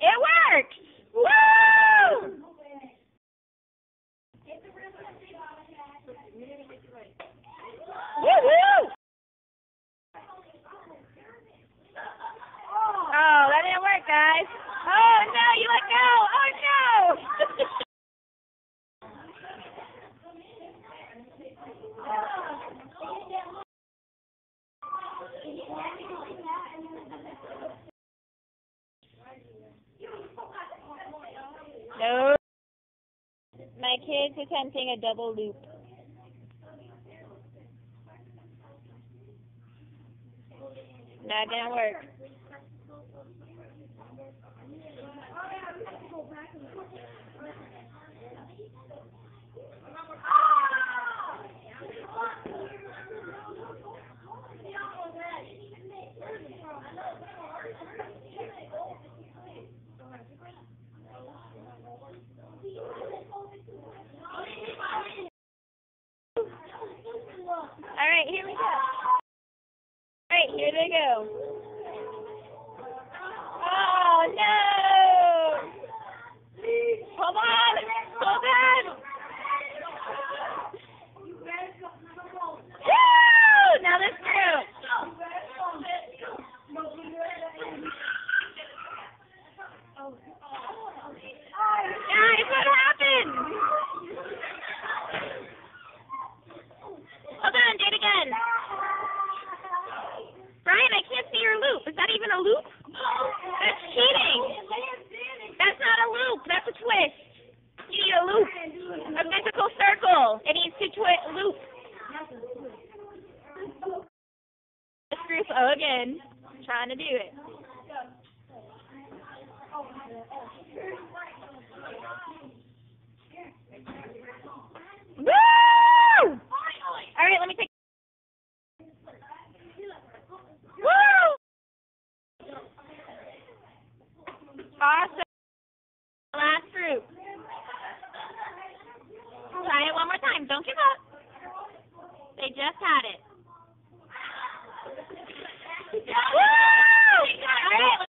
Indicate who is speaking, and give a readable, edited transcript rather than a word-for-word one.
Speaker 1: It worked! Woo! Woo-hoo! Oh, that didn't work, guys. Oh, no, you let go. Oh, no. No. My kid's attempting a double loop. That didn't work. All right, here we go. All right, here they go. Oh, no! Hold on! Hold on! Woo! Now this through. Guys, what happened? Hold on, do it again. Brian, I can't see your loop. Is that even a loop? That's cheating. That's not a loop. That's a twist. You need a loop. A physical circle. It needs to loop. This group, again, trying to do it. Woo! All right, let me take. Woo! Awesome. Last group. Try it one more time. Don't give up. They just had it. Woo! All right.